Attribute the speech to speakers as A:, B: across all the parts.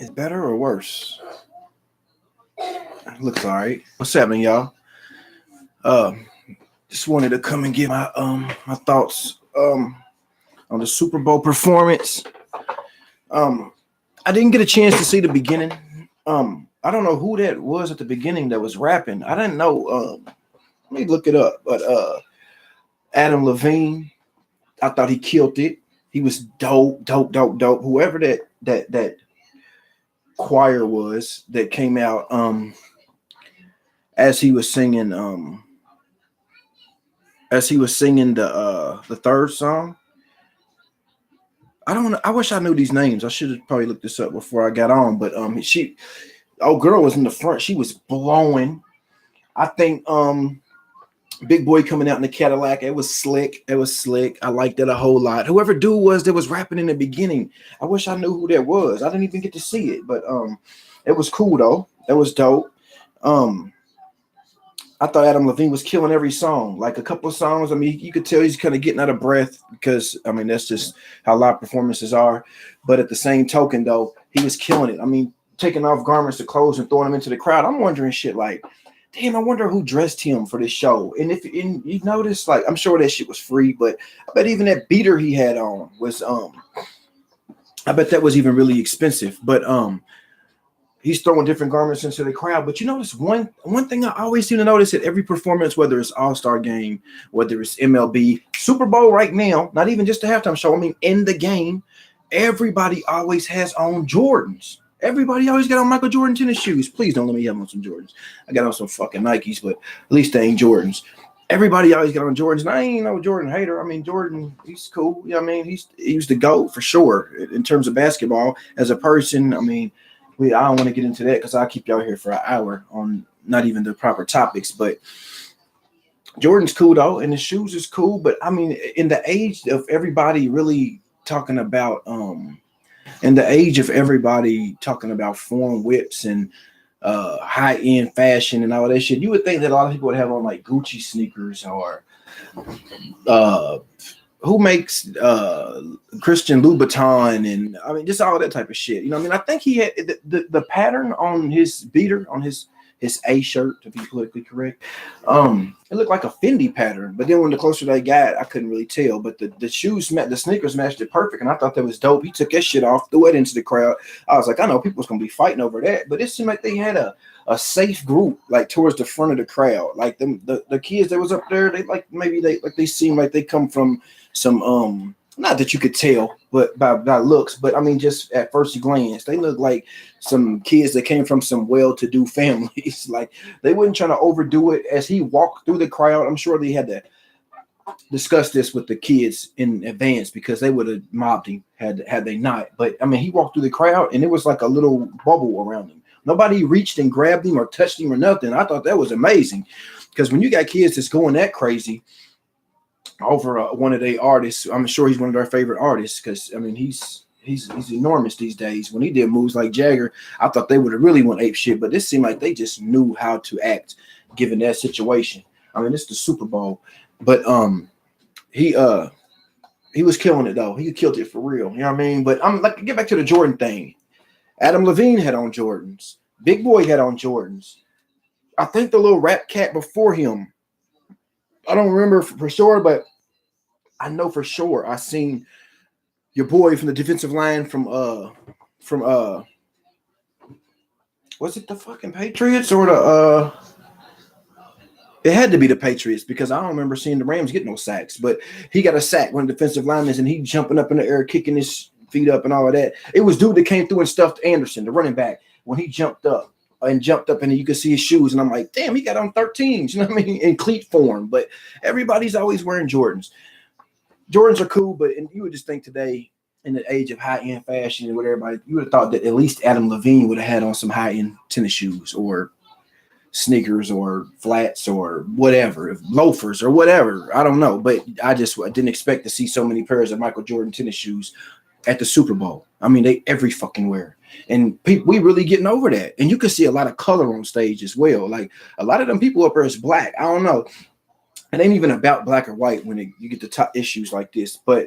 A: Is better or worse? Looks all right. What's happening, y'all? Uh, just wanted to come and give my thoughts on the Super Bowl performance. Um, I didn't get a chance to see the beginning. I don't know who that was at the beginning that was rapping. I didn't know. Let me look it up. But Adam Levine, I thought he killed it. He was dope, dope, dope, dope. Whoever that choir was that came out as he was singing the third song. I don't know. I wish I knew these names. I should have probably looked this up before I got on. But girl was in the front. She was blowing. I think Big Boy coming out in the Cadillac. It was slick. It was slick. I liked it a whole lot. Whoever dude was that was rapping in the beginning, I wish I knew who that was. I didn't even get to see it, but it was cool though. It was dope. I thought Adam Levine was killing every song. Like a couple of songs, I mean, you could tell he's kind of getting out of breath because, I mean, that's just how live performances are. But at the same token, though, he was killing it. I mean, taking off garments to clothes and throwing them into the crowd. I'm wondering shit like, damn, I wonder who dressed him for this show. And if you notice, like, I'm sure that shit was free, but I bet even that beater he had on was, I bet that was even really expensive. But he's throwing different garments into the crowd. But you notice one thing I always seem to notice at every performance, whether it's All-Star Game, whether it's MLB, Super Bowl right now, not even just the halftime show, I mean, in the game, everybody always has on Jordans. Everybody always got on Michael Jordan tennis shoes. Please don't let me have on some Jordans. I got on some fucking Nikes, but at least they ain't Jordans. Everybody always got on Jordans, and I ain't no Jordan hater. I mean, Jordan, he's cool. You know what I mean? He was the GOAT for sure in terms of basketball. As a person, I mean, I don't want to get into that because I'll keep y'all here for an hour on not even the proper topics. But Jordan's cool though, and his shoes is cool. But I mean, in the age of everybody really talking about foreign whips and high-end fashion and all that shit, you would think that a lot of people would have on like Gucci sneakers or uh who makes Christian Louboutin and I mean just all that type of shit. You know what I mean? I think he had the pattern on his beater, on his A shirt, to be politically correct. It looked like a Fendi pattern, but then when the closer they got, I couldn't really tell. But the sneakers matched it perfect, and I thought that was dope. He took that shit off, threw it into the crowd. I was like, I know people's gonna be fighting over that, but it seemed like they had a safe group like towards the front of the crowd. Like the kids that was up there, they seem like they come from some not that you could tell, but by looks, but I mean just at first glance, they look like some kids that came from some well-to-do families. Like they weren't trying to overdo it as he walked through the crowd. I'm sure they had to discuss this with the kids in advance because they would have mobbed him had they not. But I mean, he walked through the crowd and it was like a little bubble around him. Nobody reached and grabbed him or touched him or nothing. I thought that was amazing because when you got kids that's going that crazy over one of their artists, I'm sure he's one of their favorite artists because I mean he's enormous these days. When he did moves like Jagger, I thought they would have really went ape shit, but this seemed like they just knew how to act given that situation. I mean, it's the Super Bowl, but he was killing it though. He killed it for real. You know what I mean? But I'm like, get back to the Jordan thing. Adam Levine had on Jordans. Big Boy had on Jordans. I think the little rap cat before him, I don't remember for sure, but I know for sure I seen your boy from the defensive line from was it the fucking Patriots or the it had to be the Patriots because I don't remember seeing the Rams get no sacks, but he got a sack when defensive lineman and he jumping up in the air, kicking his feet up and all of that. It was dude that came through and stuffed Anderson, the running back, when he jumped up and you could see his shoes. And I'm like, damn, he got on 13s, you know what I mean, in cleat form. But everybody's always wearing Jordans. Jordans are cool, but you would just think today in the age of high-end fashion and what everybody, you would have thought that at least Adam Levine would have had on some high-end tennis shoes or sneakers or flats or whatever, loafers or whatever. I don't know, but I didn't expect to see so many pairs of Michael Jordan tennis shoes at the Super Bowl. I mean, they every fucking wear. And we really getting over that. And you can see a lot of color on stage as well. Like a lot of them people up there is black. I don't know. It ain't even about black or white when you get to top issues like this. But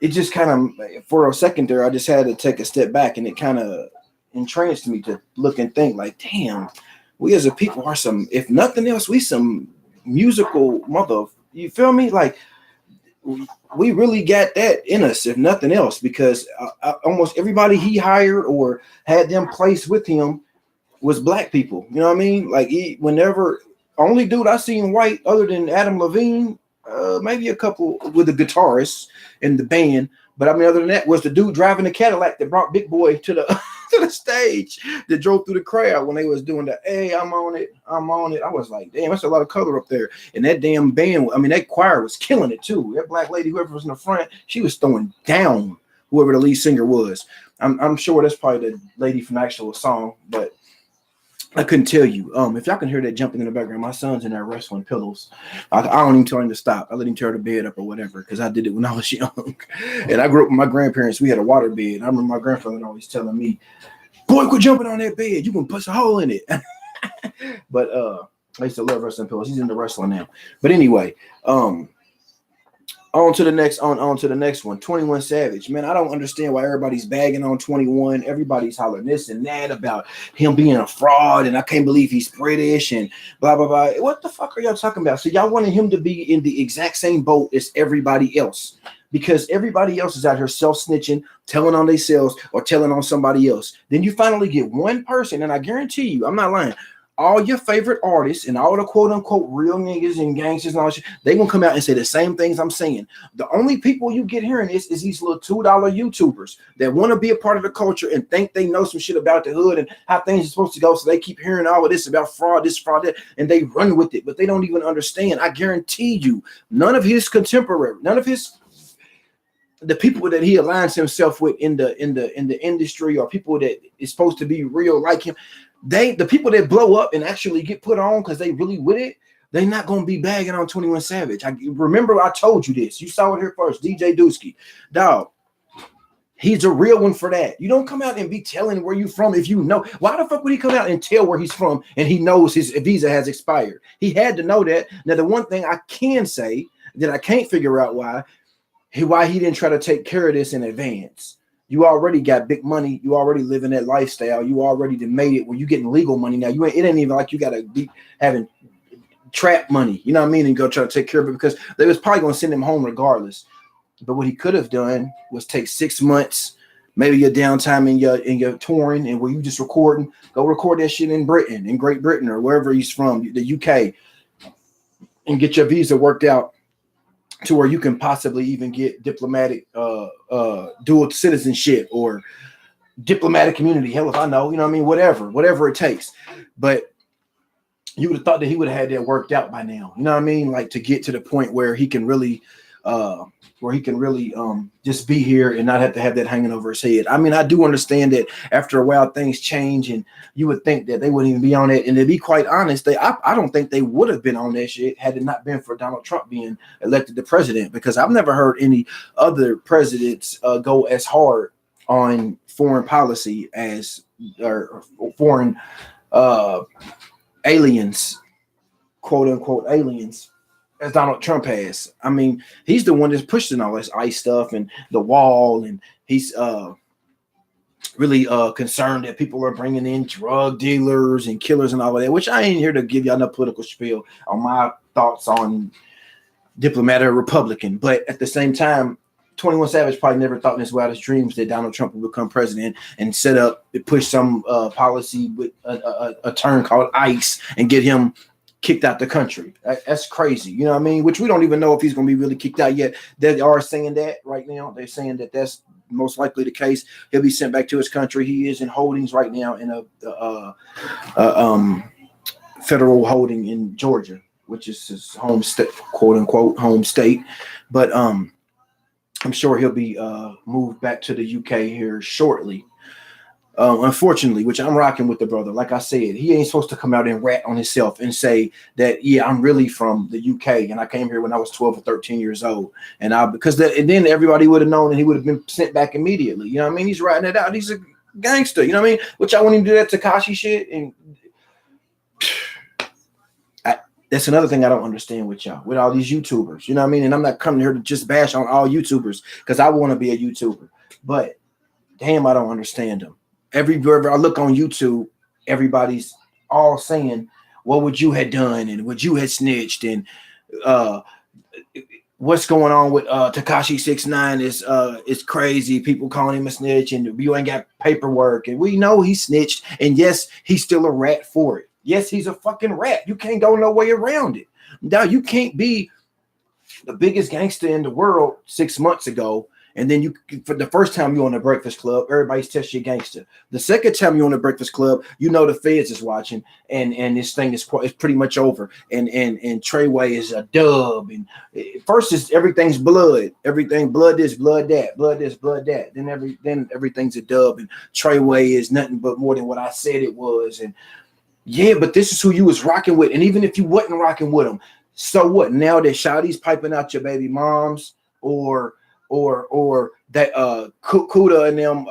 A: it just kind of, for a second there, I just had to take a step back and it kind of entranced me to look and think like, damn, we as a people are some, if nothing else, we some musical mother. You feel me? Like we really got that in us, if nothing else, because almost everybody he hired or had them placed with him was black people. You know what I mean? Like whenever only dude I seen white other than Adam Levine, maybe a couple with the guitarist in the band. But I mean, other than that, was the dude driving the Cadillac that brought Big Boy to the to the stage that drove through the crowd when they was doing the "Hey, I'm on it, I'm on it." I was like, damn, that's a lot of color up there. And that damn band, I mean, that choir was killing it too. That black lady, whoever was in the front, she was throwing down whoever the lead singer was. I'm sure that's probably the lady from the actual song, but I couldn't tell you. If y'all can hear that jumping in the background, my son's in there wrestling pillows. I don't even tell him to stop. I let him tear the bed up or whatever because I did it when I was young. And I grew up with my grandparents. We had a water bed. I remember my grandfather always telling me, "Boy, quit jumping on that bed. You can put a hole in it." But I used to love wrestling pillows. He's into wrestling now. But anyway, on to the next one. 21 Savage. Man, I don't understand why everybody's bagging on 21. Everybody's hollering this and that about him being a fraud, and I can't believe he's British and blah blah blah. What the fuck are y'all talking about? So y'all wanted him to be in the exact same boat as everybody else, because everybody else is out here self-snitching, telling on themselves or telling on somebody else. Then you finally get one person, and I guarantee you, I'm not lying, all your favorite artists and all the quote-unquote real niggas and gangsters and all that shit, they gonna come out and say the same things I'm saying. The only people you get hearing this is these little $2 YouTubers that want to be a part of the culture and think they know some shit about the hood and how things are supposed to go, so they keep hearing all of this about fraud, this, fraud, that, and they run with it, but they don't even understand. I guarantee you, none of his contemporary, none of the people that he aligns himself with in the industry, or people that is supposed to be real like him, the people that blow up and actually get put on because they really with it, they're not gonna be bagging on 21 Savage. I remember I told you this. You saw it here first. DJ Dusky, dog. He's a real one for that. You don't come out and be telling where you from if you know. Why the fuck would he come out and tell where he's from and he knows his visa has expired? He had to know that. Now, the one thing I can say that I can't figure out why he didn't try to take care of this in advance. You already got big money. You already live in that lifestyle. You already made it where you getting legal money now. It ain't even like you got to be having trap money. You know what I mean? And go try to take care of it, because they was probably going to send him home regardless. But what he could have done was take 6 months, maybe your downtime in your touring, and where you just recording, go record that shit in Britain, in Great Britain, or wherever he's from, the UK, and get your visa worked out to where you can possibly even get diplomatic dual citizenship or diplomatic immunity. Hell if I know, you know what I mean? Whatever it takes. But you would have thought that he would have had that worked out by now. You know what I mean? Like, to get to the point where he can really just be here and not have to have that hanging over his head. I mean, I do understand that after a while things change, and you would think that they wouldn't even be on it. And to be quite honest, I don't think they would have been on that shit had it not been for Donald Trump being elected the president, because I've never heard any other presidents go as hard on foreign policy or foreign aliens, quote unquote aliens, as Donald Trump has. I mean, he's the one that's pushing all this ICE stuff and the wall, and he's really concerned that people are bringing in drug dealers and killers and all of that, which I ain't here to give y'all no political spiel on my thoughts on diplomat or Republican. But at the same time, 21 Savage probably never thought in his wildest dreams that Donald Trump would become president and push some policy with a term called ICE and get him kicked out the country. That's crazy. You know what I mean? Which we don't even know if he's going to be really kicked out yet. They are saying that right now. They're saying that that's most likely the case. He'll be sent back to his country. He is in holdings right now in a federal holding in Georgia, which is his home state, quote unquote home state. But I'm sure he'll be moved back to the UK here shortly. Unfortunately, which I'm rocking with the brother. Like I said, he ain't supposed to come out and rat on himself and say that, yeah, I'm really from the UK and I came here when I was 12 or 13 years old. And then everybody would have known and he would have been sent back immediately. You know what I mean? He's writing it out. He's a gangster. You know what I mean? Which I wouldn't even do that Tekashi shit. And that's another thing I don't understand with y'all, with all these YouTubers. You know what I mean? And I'm not coming here to just bash on all YouTubers because I want to be a YouTuber. But damn, I don't understand them. Everywhere I look on YouTube, everybody's all saying, "What would you have done?" and "Would you have snitched?" and uh, what's going on with Tekashi 6ix9ine is crazy. People calling him a snitch, and you ain't got paperwork, and we know he snitched, and yes, he's still a rat for it. Yes, he's a fucking rat. You can't go no way around it. Now you can't be the biggest gangster in the world 6 months ago, and then you, for the first time you're on the Breakfast Club, everybody's test you gangster. The second time you're on the Breakfast Club, you know the feds is watching, and this thing is pretty much over. And Treyway is a dub. And first is everything's blood, everything blood this, blood that, blood this, blood that. Then everything's a dub, and Treyway is nothing but more than what I said it was. And yeah, but this is who you was rocking with, and even if you wasn't rocking with them, so what? Now that Shawty's piping out your baby moms, or that Kuda and them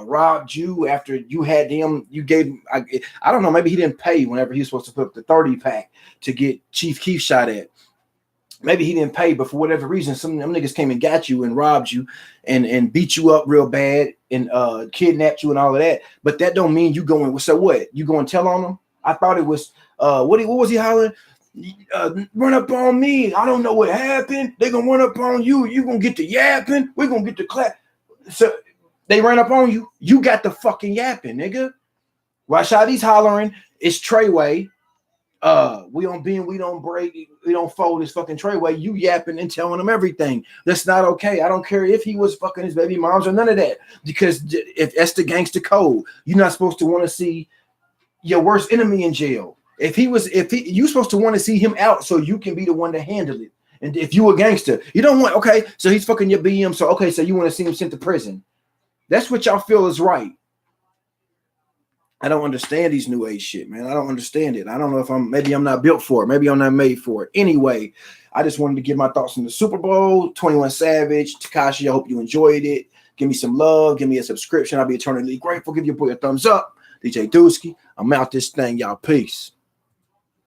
A: robbed you after you had them, you gave, I don't know, maybe he didn't pay whenever he was supposed to put up the 30 pack to get Chief Keef shot at. Maybe he didn't pay, but for whatever reason, some of them niggas came and got you and robbed you and beat you up real bad and kidnapped you and all of that. But that don't mean you going, so what? You going to tell on them? I thought it was, what was he hollering? Run up on me. I don't know what happened. They're gonna run up on you. You gonna get the yapping. We're gonna get the clap. So they ran up on you. You got the fucking yapping, nigga. While Shawty's hollering, it's Treyway. We don't bend, we don't break, we don't fold. This fucking Treyway. You yapping and telling them everything. That's not okay. I don't care if he was fucking his baby moms or none of that. Because if that's the gangster code, you're not supposed to want to see your worst enemy in jail. You supposed to want to see him out so you can be the one to handle it. And if you a gangster, you don't want, okay, so he's fucking your BM, so okay, so you want to see him sent to prison. That's what y'all feel is right. I don't understand these new age shit, man. I don't understand it. I don't know if maybe I'm not built for it. Maybe I'm not made for it. Anyway, I just wanted to give my thoughts on the Super Bowl, 21 Savage, Tekashi. I hope you enjoyed it. Give me some love. Give me a subscription. I'll be eternally grateful. Give your boy a thumbs up. DJ Dusky. I'm out this thing, y'all. Peace.